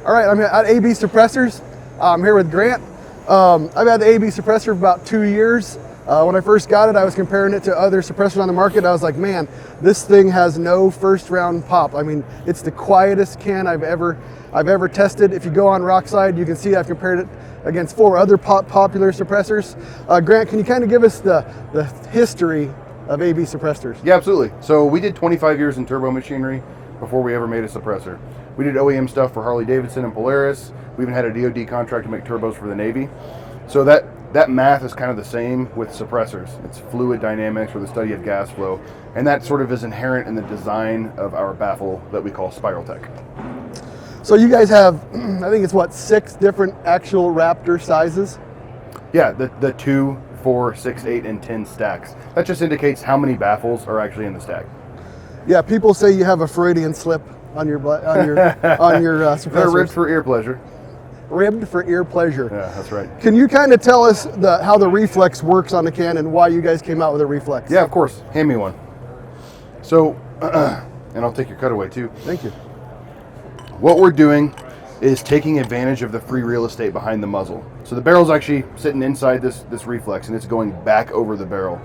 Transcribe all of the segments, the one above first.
All right, I'm at AB Suppressors. I'm here with Grant. I've had the AB suppressor for about 2 years. When I first got it, I was comparing it to other suppressors on the market. I was like, man, this thing has no first round pop. I mean, it's the quietest can I've ever tested. If you go on Rockside, you can see I've compared it against 4 other popular suppressors. Grant, can you kind of give us the history of AB suppressors? Yeah, absolutely. So we did 25 years in turbo machinery before we ever made a suppressor. We did OEM stuff for Harley Davidson and Polaris. We even had a DoD contract to make turbos for the Navy. So that math is kind of the same with suppressors. It's fluid dynamics, or the study of gas flow, and that sort of is inherent in the design of our baffle that we call Spiraltech. So you guys have, I think it's 6 different actual Raptor sizes? Yeah, the 2, 4, 6, 8, and 10 stacks. That just indicates how many baffles are actually in the stack. Yeah, people say you have a Freudian slip on your suppressors. They're ribbed for ear pleasure. Ribbed for ear pleasure. Yeah, that's right. Can you kind of tell us how the reflex works on the can and why you guys came out with a reflex? Yeah, of course. Hand me one. So, and I'll take your cutaway too. Thank you. What we're doing is taking advantage of the free real estate behind the muzzle. So the barrel's actually sitting inside this reflex, and it's going back over the barrel.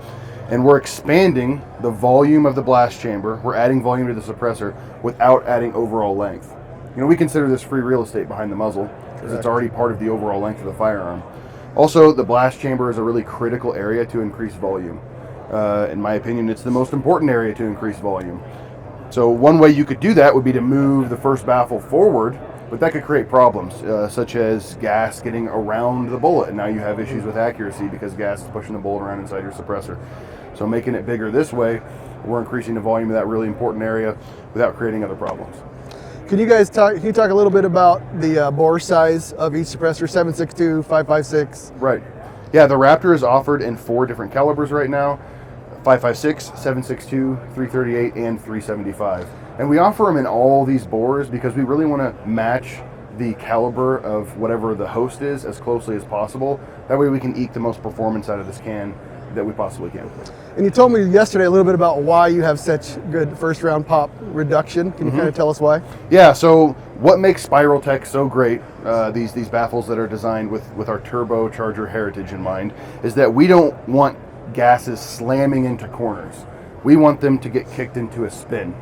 And we're expanding the volume of the blast chamber. We're adding volume to the suppressor without adding overall length. You know, we consider this free real estate behind the muzzle because it's already part of the overall length of the firearm. Also, the blast chamber is a really critical area to increase volume. In my opinion, it's the most important area to increase volume. So one way you could do that would be to move the first baffle forward, but that could create problems, such as gas getting around the bullet, and now you have issues with accuracy because gas is pushing the bullet around inside your suppressor. So making it bigger this way, we're increasing the volume of that really important area without creating other problems. Can you talk a little bit about the bore size of each suppressor, 7.62, 5.56? Right. Yeah, the Raptor is offered in 4 different calibers right now: 5.56, 7.62, 338, and 375. And we offer them in all these bores because we really want to match the caliber of whatever the host is as closely as possible. That way we can eke the most performance out of this can that we possibly can. And you told me yesterday a little bit about why you have such good first round pop reduction. Can you kind of tell us why? Yeah, so what makes Spiraltech so great, these baffles that are designed with our turbocharger heritage in mind, is that we don't want gases slamming into corners. We want them to get kicked into a spin.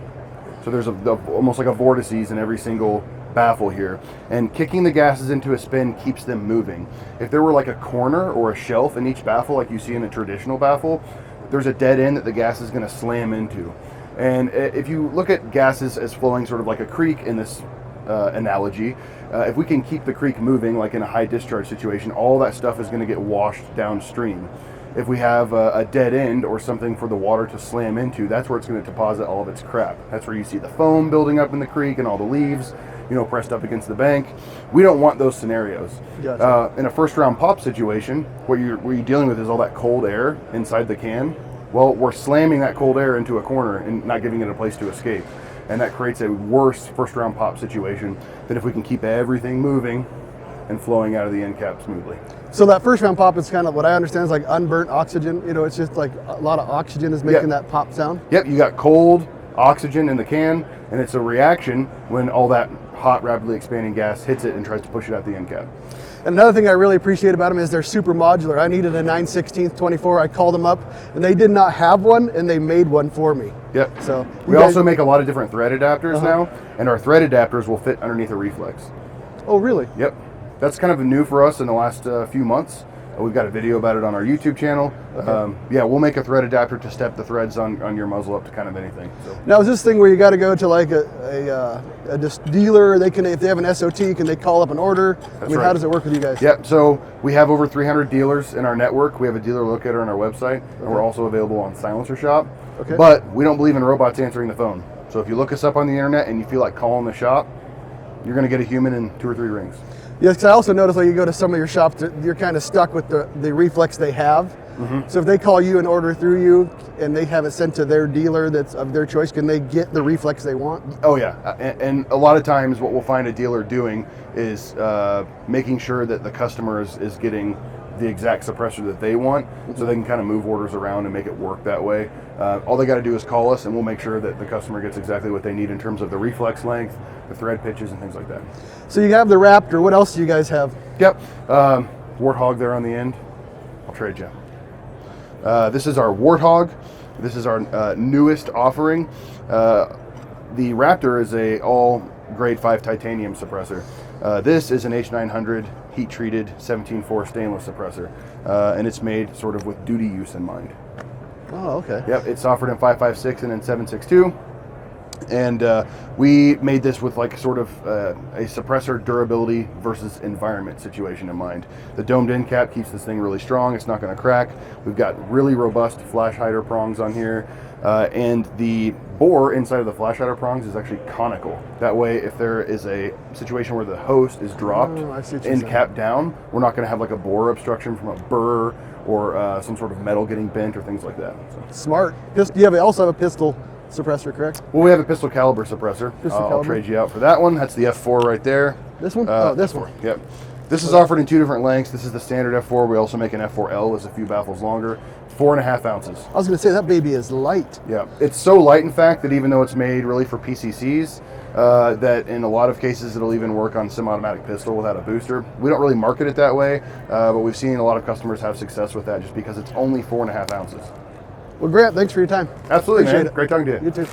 So there's almost like a vortices in every single baffle here, and kicking the gases into a spin keeps them moving. If there were like a corner or a shelf in each baffle like you see in a traditional baffle, there's a dead end that the gas is going to slam into. And if you look at gases as flowing sort of like a creek in this analogy, if we can keep the creek moving like in a high discharge situation, all that stuff is going to get washed downstream. If we have a dead end or something for the water to slam into, that's where it's going to deposit all of its crap. That's where you see the foam building up in the creek and all the leaves, pressed up against the bank. We don't want those scenarios. Gotcha. In a first round pop situation, what you're dealing with is all that cold air inside the can. Well, we're slamming that cold air into a corner and not giving it a place to escape. And that creates a worse first round pop situation than if we can keep everything moving and flowing out of the end cap smoothly. So that first round pop is kind of what I understand is like unburnt oxygen. It's just like a lot of oxygen is making that pop sound. Yep, you got cold oxygen in the can, and it's a reaction when all that hot, rapidly expanding gas hits it and tries to push it out the end cap. And another thing I really appreciate about them is they're super modular. I needed a 9/16 24. I called them up, and they did not have one, and they made one for me. Yep. So we also make a lot of different thread adapters now, and our thread adapters will fit underneath a reflex. Oh, really? Yep. That's kind of new for us in the last few months. We've got a video about it on our YouTube channel. Okay. Yeah, we'll make a thread adapter to step the threads on your muzzle up to kind of anything. So. Now, is this thing where you got to go to like a dealer? If they have an SOT, can they call up an order? That's right. How does it work with you guys? Yep. So we have over 300 dealers in our network. We have a dealer locator on our website, and we're also available on Silencer Shop. Okay. But we don't believe in robots answering the phone. So if you look us up on the internet and you feel like calling the shop, you're going to get a human in 2 or 3 rings. Yes, because I also noticed when you go to some of your shops, you're kind of stuck with the reflex they have. Mm-hmm. So if they call you and order through you and they have it sent to their dealer that's of their choice, can they get the reflex they want? Oh yeah, and a lot of times what we'll find a dealer doing is making sure that the customer is getting the exact suppressor that they want, so they can kind of move orders around and make it work that way. All they got to do is call us, and we'll make sure that the customer gets exactly what they need in terms of the reflex length, the thread pitches, and things like that. So you have the Raptor. What else do you guys have? Yep. Warthog there on the end. I'll trade you. This is our Warthog. This is our newest offering. The Raptor is a all grade 5 titanium suppressor. This is an H900 heat treated 17.4 stainless suppressor, and it's made sort of with duty use in mind. Oh, okay. Yep, it's offered in 5.56 and in 7.62. And we made this with like sort of a suppressor durability versus environment situation in mind. The domed end cap keeps this thing really strong. It's not going to crack. We've got really robust flash hider prongs on here. And the bore inside of the flash hider prongs is actually conical. That way, if there is a situation where the host is dropped, end cap down, we're not going to have like a bore obstruction from a burr or some sort of metal getting bent or things like that. So. Smart. You also have a pistol suppressor, correct? Well, we have a pistol caliber suppressor. I'll trade you out for that one. That's the F4 right there. This one? This one. Yep. This is offered in 2 different lengths. This is the standard F4. We also make an F4L that's a few baffles longer. 4.5 ounces. I was going to say, that baby is light. Yeah. It's so light, in fact, that even though it's made really for PCCs, that in a lot of cases it'll even work on semi-automatic pistol without a booster. We don't really market it that way, but we've seen a lot of customers have success with that just because it's only 4.5 ounces. Well, Grant, thanks for your time. Absolutely, Appreciate man. it. Great talking to you. You too.